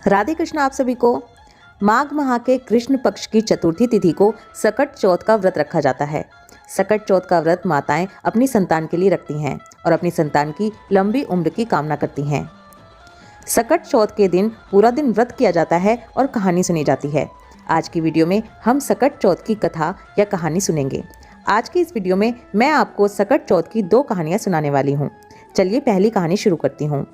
राधे कृष्ण आप सभी को। माघ माह के कृष्ण पक्ष की चतुर्थी तिथि को सकट चौथ का व्रत रखा जाता है। सकट चौथ का व्रत माताएं अपनी संतान के लिए रखती हैं और अपनी संतान की लंबी उम्र की कामना करती हैं। सकट चौथ के दिन पूरा दिन व्रत किया जाता है और कहानी सुनी जाती है। आज की वीडियो में हम सकट चौथ की कथा या कहानी सुनेंगे। आज की इस वीडियो में मैं आपको सकट चौथ की 2 कहानियां सुनाने वाली हूँ। चलिए पहली कहानी शुरू करती हूँ।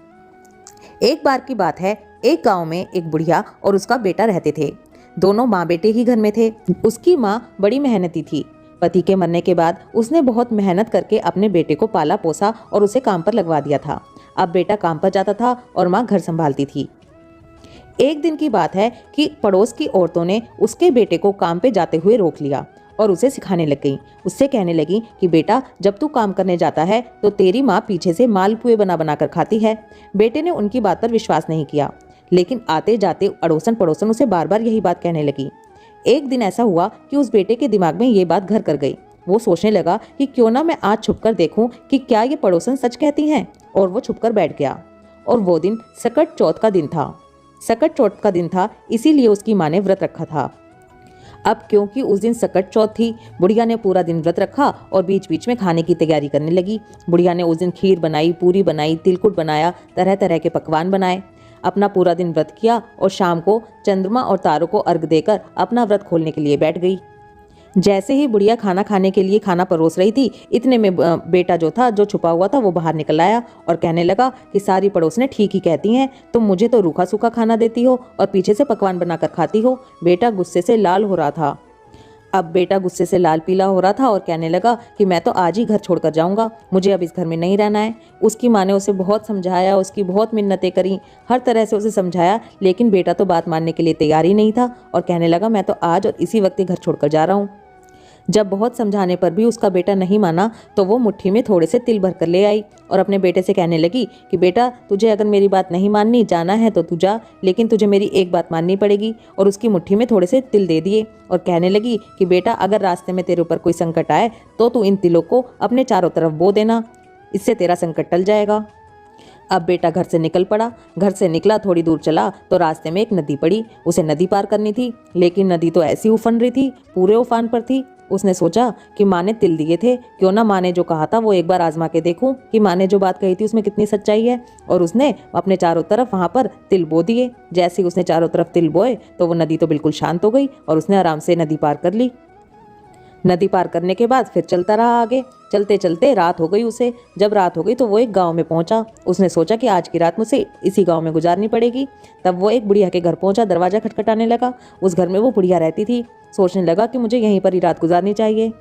एक बार की बात है, एक गांव में एक बुढ़िया और उसका बेटा रहते थे। दोनों माँ बेटे ही घर में थे। उसकी माँ बड़ी मेहनती थी। पति के मरने के बाद उसने बहुत मेहनत करके अपने बेटे को पाला पोसा और उसे काम पर लगवा दिया था। अब बेटा काम पर जाता था और माँ घर संभालती थी। एक दिन की बात है कि पड़ोस की औरतों ने उसके बेटे को काम पे जाते हुए रोक लिया और उसे सिखाने लग गई। उससे कहने लगी कि बेटा, जब तू काम करने जाता है तो तेरी माँ पीछे से मालपुए बना बना कर खाती है। बेटे ने उनकी बात पर विश्वास नहीं किया, लेकिन आते जाते अड़ोसन पड़ोसन उसे बार बार यही बात कहने लगी। एक दिन ऐसा हुआ कि उस बेटे के दिमाग में ये बात घर कर गई। वो सोचने लगा कि क्यों ना मैं आज छुप कर देखूं कि क्या ये पड़ोसन सच कहती हैं, और वो छुप कर बैठ गया। और वो दिन सकट चौथ का दिन था। सकट चौथ का दिन था, इसीलिए उसकी माँ ने व्रत रखा था। अब क्योंकि उस दिन सकट चौथ थी, बुढ़िया ने पूरा दिन व्रत रखा और बीच बीच में खाने की तैयारी करने लगी। बुढ़िया ने उस दिन खीर बनाई, पूरी बनाई, तिलकुट बनाया, तरह तरह के पकवान बनाए। अपना पूरा दिन व्रत किया और शाम को चंद्रमा और तारों को अर्घ देकर अपना व्रत खोलने के लिए बैठ गई। जैसे ही बुढ़िया खाना खाने के लिए खाना परोस रही थी, इतने में बेटा जो था, जो छुपा हुआ था, वो बाहर निकल आया और कहने लगा कि सारी पड़ोसनें ठीक ही कहती हैं, तुम मुझे तो रूखा सूखा खाना देती हो और पीछे से पकवान बनाकर खाती हो। बेटा गुस्से से लाल हो रहा था। अब बेटा गुस्से से लाल पीला हो रहा था और कहने लगा कि मैं तो आज ही घर छोड़कर जाऊंगा, मुझे अब इस घर में नहीं रहना है। उसकी माँ ने उसे बहुत समझाया, उसकी बहुत मिन्नतें करी, हर तरह से उसे समझाया, लेकिन बेटा तो बात मानने के लिए तैयार ही नहीं था और कहने लगा मैं तो आज और इसी वक्त ही घर छोड़कर जा रहा हूँ। जब बहुत समझाने पर भी उसका बेटा नहीं माना तो वो मुट्ठी में थोड़े से तिल भर कर ले आई और अपने बेटे से कहने लगी कि बेटा, तुझे अगर मेरी बात नहीं माननी, जाना है तो तू जा, लेकिन तुझे मेरी एक बात माननी पड़ेगी। और उसकी मुट्ठी में थोड़े से तिल दे दिए और कहने लगी कि बेटा, अगर रास्ते में तेरे ऊपर कोई संकट आए तो तू इन तिलों को अपने चारों तरफ बो देना, इससे तेरा संकट टल जाएगा। अब बेटा घर से निकल पड़ा। घर से निकला, थोड़ी दूर चला तो रास्ते में एक नदी पड़ी। उसे नदी पार करनी थी, लेकिन नदी तो ऐसी उफन रही थी, पूरे उफान पर थी। उसने सोचा कि माँ ने तिल दिए थे, क्यों ना माँ ने जो कहा था वो एक बार आजमा के देखूं कि माँ ने जो बात कही थी उसमें कितनी सच्चाई है। और उसने अपने चारों तरफ वहाँ पर तिल बो दिए। जैसे ही उसने चारों तरफ तिल बोए तो वो नदी तो बिल्कुल शांत हो गई और उसने आराम से नदी पार कर ली। नदी पार करने के बाद फिर चलता रहा आगे। चलते चलते रात हो गई उसे। जब रात हो गई तो वो एक गांव में पहुंचा। उसने सोचा कि आज की रात मुझे इसी गांव में गुजारनी पड़ेगी। तब वो एक बुढ़िया के घर पहुंचा, दरवाजा खटखटाने लगा। उस घर में वो बुढ़िया रहती थी। सोचने लगा कि मुझे यहीं पर ही रात गुजारनी चाहिए।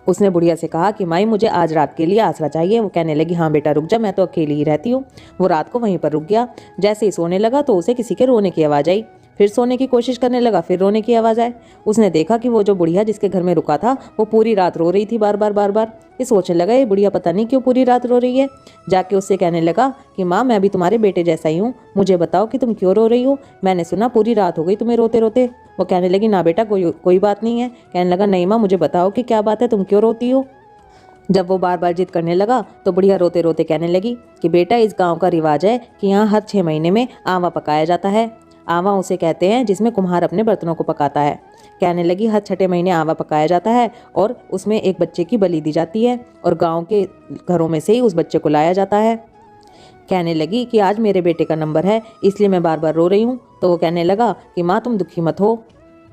उसने बुढ़िया से कहा कि माई, मुझे आज रात के लिए आसरा चाहिए। वो कहने लगी, हाँ बेटा रुक जा, मैं तो अकेली ही रहती हूँ। वो रात को वहीं पर रुक गया। जैसे ही सोने लगा तो उसे किसी के रोने की आवाज़ आई। फिर सोने की कोशिश करने लगा, फिर रोने की आवाज़ आई। उसने देखा कि वो जो बुढ़िया जिसके घर में रुका था वो पूरी रात रो रही थी, बार बार बार बार। ये सोचने लगा ये बुढ़िया पता नहीं क्यों पूरी रात रो रही है। जाके उससे कहने लगा कि माँ, मैं भी तुम्हारे बेटे जैसा ही हूँ, मुझे बताओ कि तुम क्यों रो रही हो, मैंने सुना पूरी रात हो गई तुम्हें रोते रोते। वो कहने लगी, ना बेटा, कोई बात नहीं है। कहने लगा, नहीं माँ, मुझे बताओ कि क्या बात है, तुम क्यों रोती हो। जब वो बार बार जिद करने लगा तो बुढ़िया रोते रोते कहने लगी कि बेटा, इस गांव का रिवाज है कि यहाँ हर 6 महीने में आवा पकाया जाता है। आवा उसे कहते हैं जिसमें कुम्हार अपने बर्तनों को पकाता है। कहने लगी, हर 6ठे महीने आवा पकाया जाता है और उसमें एक बच्चे की बलि दी जाती है और गाँव के घरों में से ही उस बच्चे को लाया जाता है। कहने लगी कि आज मेरे बेटे का नंबर है, इसलिए मैं बार बार रो रही हूँ। तो वो कहने लगा कि माँ, तुम दुखी मत हो।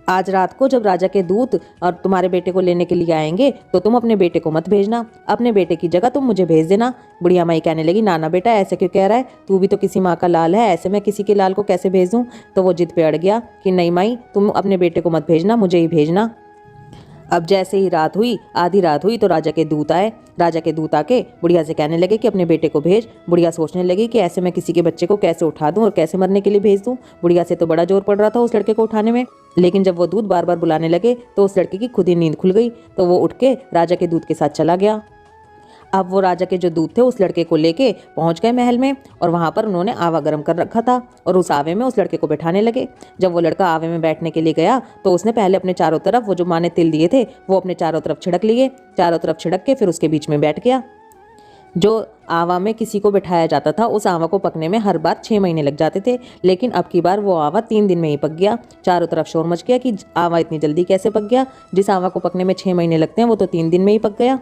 आज रात को जब राजा के दूत और तुम्हारे बेटे को लेने के लिए आएंगे तो तुम अपने बेटे को मत भेजना, अपने बेटे की जगह तुम मुझे भेज देना। बुढ़िया माई कहने लगी, ना ना बेटा, ऐसे क्यों कह रहा है, तू भी तो किसी माँ का लाल है, ऐसे मैं किसी के लाल को कैसे भेज दूँ। तो वो जिद पे अड़ गया कि नहीं माई, तुम अपने बेटे को मत भेजना, मुझे ही भेजना। अब जैसे ही रात हुई, आधी रात हुई, तो राजा के दूत आए। राजा के दूत आके बुढ़िया से कहने लगे कि अपने बेटे को भेज। बुढ़िया सोचने लगी कि ऐसे मैं किसी के बच्चे को कैसे उठा दूं और कैसे मरने के लिए भेज दूं। बुढ़िया से तो बड़ा जोर पड़ रहा था उस लड़के को उठाने में, लेकिन जब वो दूत बार बार बुलाने लगे तो उस लड़के की खुद ही नींद खुल गई। तो वो उठ के राजा के दूत के साथ चला गया। अब वो राजा के जो दूत थे उस लड़के को लेके पहुंच गए महल में और वहां पर उन्होंने आवा गर्म कर रखा था और उस आवे में उस लड़के को बैठाने लगे। जब वो लड़का आवे में बैठने के लिए गया तो उसने पहले अपने चारों तरफ वो जो माँ ने तिल दिए थे वो अपने चारों तरफ छिड़क लिए। चारों तरफ छिड़क के फिर उसके बीच में बैठ गया। जो आवा में किसी को बिठाया जाता था उस आवा को पकने में हर बार 6 महीने लग जाते थे, लेकिन अब की बार वो आवा 3 दिन में ही पक गया। चारों तरफ शोर मच गया कि आवा इतनी जल्दी कैसे पक गया, जिस आवा को पकने में 6 महीने लगते हैं वो तो 3 दिन में ही पक गया।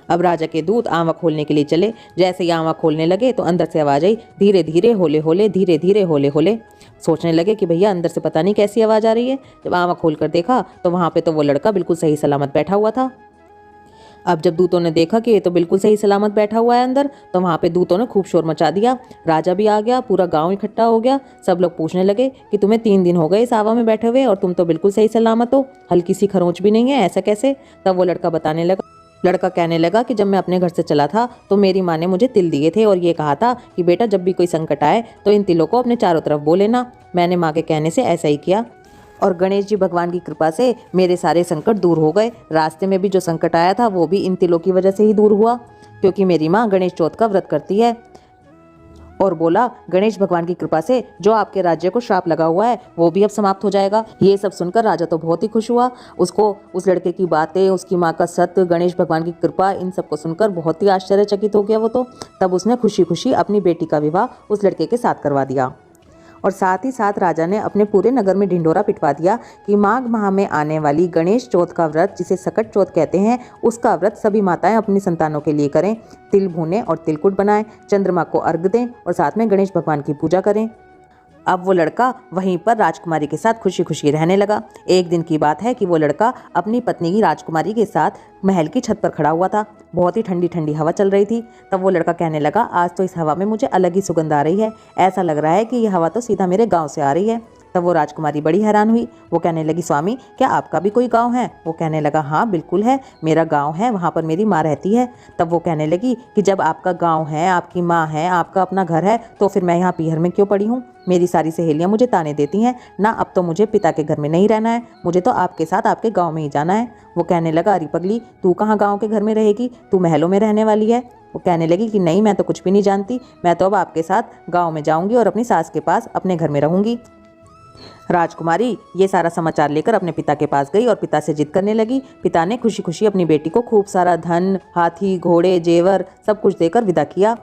अब राजा के दूत आवा खोलने के लिए चले। जैसे ही आवा खोलने लगे तो अंदर से आवाज आई, धीरे धीरे होले होले, धीरे धीरे होले होले। सोचने लगे कि भैया अंदर से पता नहीं कैसी आवाज आ रही है। जब आवा खोल कर देखा तो वहां पे तो वो लड़का बिल्कुल सही सलामत बैठा हुआ था। अब जब दूतों ने देखा कि ये तो बिल्कुल सही सलामत बैठा हुआ है अंदर, तो वहाँ पे दूतों ने खूब शोर मचा दिया। राजा भी आ गया, पूरा गांव इकट्ठा हो गया। सब लोग पूछने लगे कि तुम्हें 3 दिन हो गए इस आवा में बैठे हुए और तुम तो बिल्कुल सही सलामत हो, हल्की सी खरोंच भी नहीं है, ऐसा कैसे? तब वो लड़का कहने लगा कि जब मैं अपने घर से चला था तो मेरी माँ ने मुझे तिल दिए थे और ये कहा था कि बेटा जब भी कोई संकट आए तो इन तिलों को अपने चारों तरफ बो लेना। मैंने माँ के कहने से ऐसा ही किया और गणेश जी भगवान की कृपा से मेरे सारे संकट दूर हो गए। रास्ते में भी जो संकट आया था वो भी इन तिलों की वजह से ही दूर हुआ, क्योंकि मेरी माँ गणेश चौथ का व्रत करती है। और बोला गणेश भगवान की कृपा से जो आपके राज्य को श्राप लगा हुआ है वो भी अब समाप्त हो जाएगा। ये सब सुनकर राजा तो बहुत ही खुश हुआ। उसको उस लड़के की बातें, उसकी माँ का सत्य, गणेश भगवान की कृपा, इन सबको सुनकर बहुत ही आश्चर्यचकित हो गया वो तो। तब उसने खुशी खुशी अपनी बेटी का विवाह उस लड़के के साथ करवा दिया और साथ ही साथ राजा ने अपने पूरे नगर में ढिंढोरा पिटवा दिया कि माघ माह में आने वाली गणेश चौथ का व्रत, जिसे सकट चौथ कहते हैं, उसका व्रत सभी माताएं अपनी संतानों के लिए करें। तिल भूनें और तिलकुट बनाएं, चंद्रमा को अर्घ दें और साथ में गणेश भगवान की पूजा करें। अब वो लड़का वहीं पर राजकुमारी के साथ खुशी खुशी रहने लगा। एक दिन की बात है कि वो लड़का अपनी पत्नी की राजकुमारी के साथ महल की छत पर खड़ा हुआ था। बहुत ही ठंडी ठंडी हवा चल रही थी। तब वो लड़का कहने लगा, आज तो इस हवा में मुझे अलग ही सुगंध आ रही है, ऐसा लग रहा है कि ये हवा तो सीधा मेरे गाँव से आ रही है। तब वो राजकुमारी बड़ी हैरान हुई। वो कहने लगी, स्वामी क्या आपका भी कोई गांव है? वो कहने लगा, हाँ बिल्कुल है, मेरा गांव है, वहाँ पर मेरी माँ रहती है। तब वो कहने लगी कि जब आपका गांव है, आपकी माँ है, आपका अपना घर है, तो फिर मैं यहाँ पीहर में क्यों पड़ी हूँ? मेरी सारी सहेलियाँ मुझे ताने देती हैं ना, अब तो मुझे पिता के घर में नहीं रहना है, मुझे तो आपके साथ आपके गाँव में ही जाना है। वो कहने लगा, अरे पगली, तू कहाँ गाँव के घर में रहेगी, तू महलों में रहने वाली है। वो कहने लगी कि नहीं, मैं तो कुछ भी नहीं जानती, मैं तो अब आपके साथ गाँव में जाऊँगी और अपनी सास के पास अपने घर में रहूँगी। राजकुमारी ये सारा समाचार लेकर अपने पिता के पास गई और पिता से जिद करने लगी। पिता ने खुशी खुशी अपनी बेटी को खूब सारा धन, हाथी, घोड़े, जेवर सब कुछ देकर विदा किया।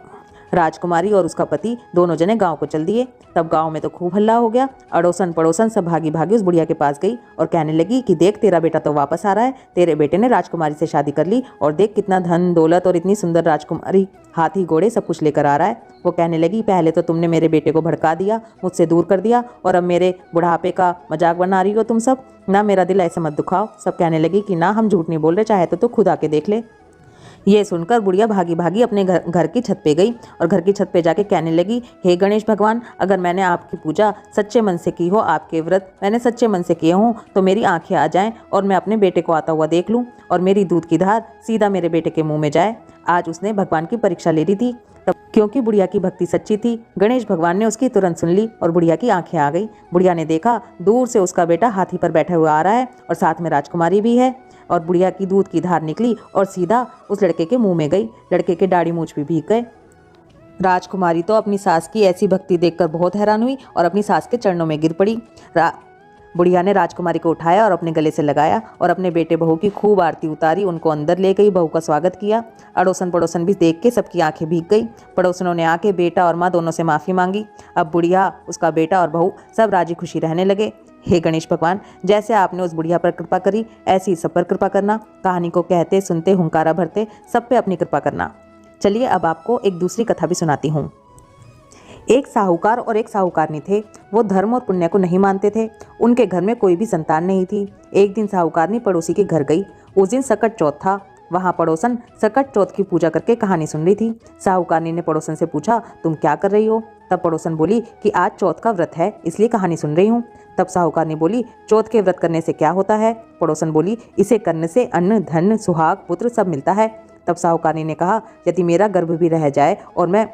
राजकुमारी और उसका पति दोनों जने गांव को चल दिए। तब गांव में तो खूब हल्ला हो गया। अड़ोसन पड़ोसन सब भागी भागी उस बुढ़िया के पास गई और कहने लगी कि देख, तेरा बेटा तो वापस आ रहा है, तेरे बेटे ने राजकुमारी से शादी कर ली और देख कितना धन दौलत और इतनी सुंदर राजकुमारी, हाथी घोड़े सब कुछ लेकर आ रहा है। वो कहने लगी, पहले तो तुमने मेरे बेटे को भड़का दिया, मुझसे दूर कर दिया, और अब मेरे बुढ़ापे का मजाक बना रही हो तुम सब ना, मेरा दिल ऐसे मत दुखाओ। सब कहने लगी कि ना, हम झूठ नहीं बोल रहे, चाहे तो खुद आके देख ले। ये सुनकर बुढ़िया भागी भागी अपने घर की छत पे गई और घर की छत पे जाके कहने लगी, हे गणेश भगवान, अगर मैंने आपकी पूजा सच्चे मन से की हो, आपके व्रत मैंने सच्चे मन से किए हों, तो मेरी आंखें आ जाएं और मैं अपने बेटे को आता हुआ देख लूं और मेरी दूध की धार सीधा मेरे बेटे के मुंह में जाए। आज उसने भगवान की परीक्षा ले ली थी। तब क्योंकि बुढ़िया की भक्ति सच्ची थी, गणेश भगवान ने उसकी तुरंत सुन ली और बुढ़िया की आंखें आ गई। बुढ़िया ने देखा दूर से उसका बेटा हाथी पर बैठा हुआ आ रहा है और साथ में राजकुमारी भी है, और बुढ़िया की दूध की धार निकली और सीधा उस लड़के के मुंह में गई। लड़के के दाढ़ी मूंछ भी भीग गए। राजकुमारी तो अपनी सास की ऐसी भक्ति देखकर बहुत हैरान हुई और अपनी सास के चरणों में गिर पड़ी। बुढ़िया ने राजकुमारी को उठाया और अपने गले से लगाया और अपने बेटे बहू की खूब आरती उतारी, उनको अंदर ले गई, बहू का स्वागत किया। अड़ोसन पड़ोसन भी देख के सबकी आंखें भीग गई। पड़ोसनों ने आके बेटा और माँ दोनों से माफ़ी मांगी। अब बुढ़िया, उसका बेटा और बहू सब राजी खुशी रहने लगे। हे गणेश भगवान, जैसे आपने उस बुढ़िया पर कृपा करी, ऐसी ही सब पर कृपा करना। कहानी को कहते सुनते हुंकारा भरते सब पे अपनी कृपा करना। चलिए अब आपको एक दूसरी कथा भी सुनाती हूँ। एक साहूकार और एक साहूकारनी थे। वो धर्म और पुण्य को नहीं मानते थे। उनके घर में कोई भी संतान नहीं थी। एक दिन साहूकारनी पड़ोसी के घर गई। उस दिन सकट चौथ था। वहाँ पड़ोसन सकट चौथ की पूजा करके कहानी सुन रही थी। साहूकारनी ने पड़ोसन से पूछा, तुम क्या कर रही हो? तब पड़ोसन बोली कि आज चौथ का व्रत है, इसलिए कहानी सुन रही हूँ। तब साहूकारनी बोली, चौथ के व्रत करने से क्या होता है? पड़ोसन बोली, इसे करने से अन्न, धन, सुहाग, पुत्र सब मिलता है। तब साहूकारनी ने कहा, यदि मेरा गर्भ भी रह जाए और मैं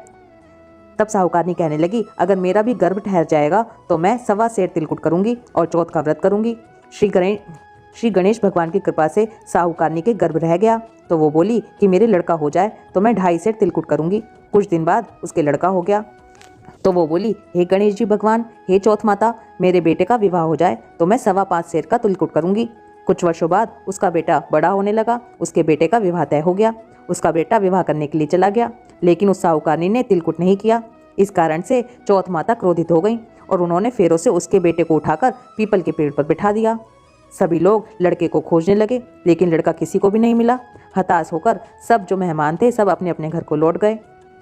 तब साहूकारनी कहने लगी, अगर मेरा भी गर्भ ठहर जाएगा तो मैं 1.25 सेर तिलकुट करूंगी और चौथ का व्रत करूंगी। श्री गणेश भगवान की कृपा से साहूकारनी के गर्भ रह गया तो वो बोली कि मेरे लड़का हो जाए तो मैं 2.5 सेर तिलकुट करूंगी। कुछ दिन बाद उसके लड़का हो गया तो वो बोली, हे गणेश जी भगवान, हे चौथ माता, मेरे बेटे का विवाह हो जाए तो मैं 5.25 सेर का तिलकुट करूंगी। कुछ वर्षों बाद उसका बेटा बड़ा होने लगा। उसके बेटे का विवाह तय हो गया। उसका बेटा विवाह करने के लिए चला गया, लेकिन उस साहूकारनी ने तिलकुट नहीं किया। इस कारण से चौथ माता क्रोधित हो गई और उन्होंने फेरों से उसके बेटे को उठाकर पीपल के पेड़ पर बिठा दिया। सभी लोग लड़के को खोजने लगे, लेकिन लड़का किसी को भी नहीं मिला। हताश होकर सब जो मेहमान थे सब अपने अपने घर को लौट गए।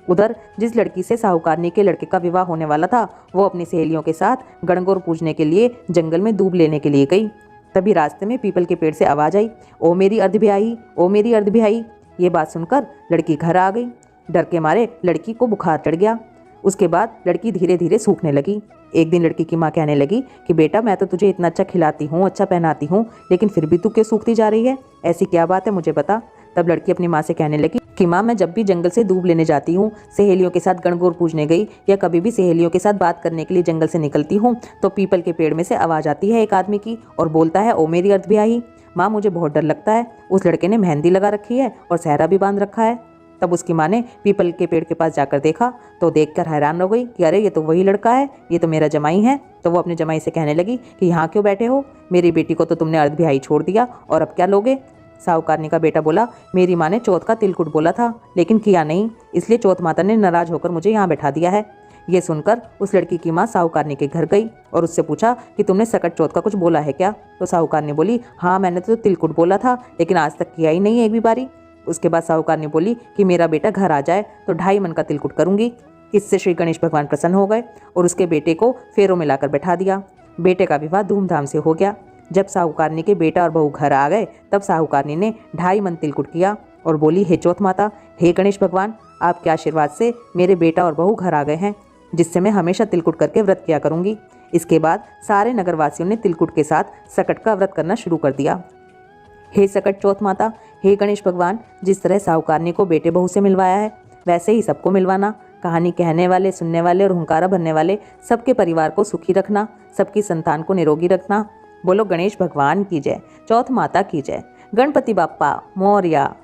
उधर जिस लड़की से साहूकारनी के लड़के का विवाह होने वाला था, वो अपनी सहेलियों के साथ गणगौर पूजने के लिए जंगल में दूब लेने के लिए गई। तभी रास्ते में पीपल के पेड़ से आवाज आई, ओ मेरी अर्धब्याही, ओ मेरी अर्धब्याही। ये बात सुनकर लड़की घर आ गई। डर के मारे लड़की को बुखार चढ़ गया। उसके बाद लड़की धीरे धीरे सूखने लगी। एक दिन लड़की की माँ कहने लगी कि बेटा, मैं तो तुझे इतना अच्छा खिलाती हूँ, अच्छा पहनाती हूँ, लेकिन फिर भी तू क्यों सूखती जा रही है? ऐसी क्या बात है, मुझे बता। तब लड़की अपनी माँ से कहने लगी कि माँ, मैं जब भी जंगल से दूब लेने जाती हूँ, सहेलियों के साथ गणगौर पूजने गई या कभी भी सहेलियों के साथ बात करने के लिए जंगल से निकलती हूँ, तो पीपल के पेड़ में से आवाज़ आती है एक आदमी की और बोलता है, ओ मेरी अर्धब्याही। माँ, मुझे बहुत डर लगता है। उस लड़के ने मेहंदी लगा रखी है और सेहरा भी बांध रखा है। तब उसकी माँ ने पीपल के पेड़ के पास जाकर देखा तो देखकर हैरान हो गई कि अरे, ये तो वही लड़का है, ये तो मेरा जमाई है। तो वो अपने जमाई से कहने लगी कि यहाँ क्यों बैठे हो? मेरी बेटी को तो तुमने अर्धब्याही छोड़ दिया, और अब क्या लोगे? साहूकारनी का बेटा बोला, मेरी माँ ने चौथ का तिलकुट बोला था, लेकिन किया नहीं, इसलिए चौथ माता ने नाराज होकर मुझे यहाँ बैठा दिया है। ये सुनकर उस लड़की की माँ साहूकारनी के घर गई और उससे पूछा कि तुमने सकट चौथ का कुछ बोला है क्या? तो साहूकारनी बोली, हाँ, मैंने तो तिलकुट बोला था, लेकिन आज तक किया ही नहीं एक भी बारी। उसके बाद साहूकारनी बोली कि मेरा बेटा घर आ जाए तो 2.5 मन का तिलकुट करूंगी। इससे श्री गणेश भगवान प्रसन्न हो गए और उसके बेटे को फेरों में लाकर बैठा दिया। बेटे का विवाह धूमधाम से हो गया। जब साहूकारनी के बेटा और बहू घर आ गए, तब साहूकारनी ने 2.5 मन तिलकुट किया और बोली, हे चौथ माता, हे गणेश भगवान, आपके आशीर्वाद से मेरे बेटा और बहू घर आ गए हैं, जिससे मैं हमेशा तिलकुट करके व्रत किया करूंगी। इसके बाद सारे नगरवासियों ने तिलकुट के साथ सकट का व्रत करना शुरू कर दिया। हे सकट चौथ माता, हे गणेश भगवान, जिस तरह साहूकारनी को बेटे बहू से मिलवाया है, वैसे ही सबको मिलवाना। कहानी कहने वाले, सुनने वाले और हुंकारा भरने वाले सबके परिवार को सुखी रखना, सबकी संतान को निरोगी रखना। बोलो गणेश भगवान की जय, चौथ माता की जय, गणपति बाप्पा मोरया।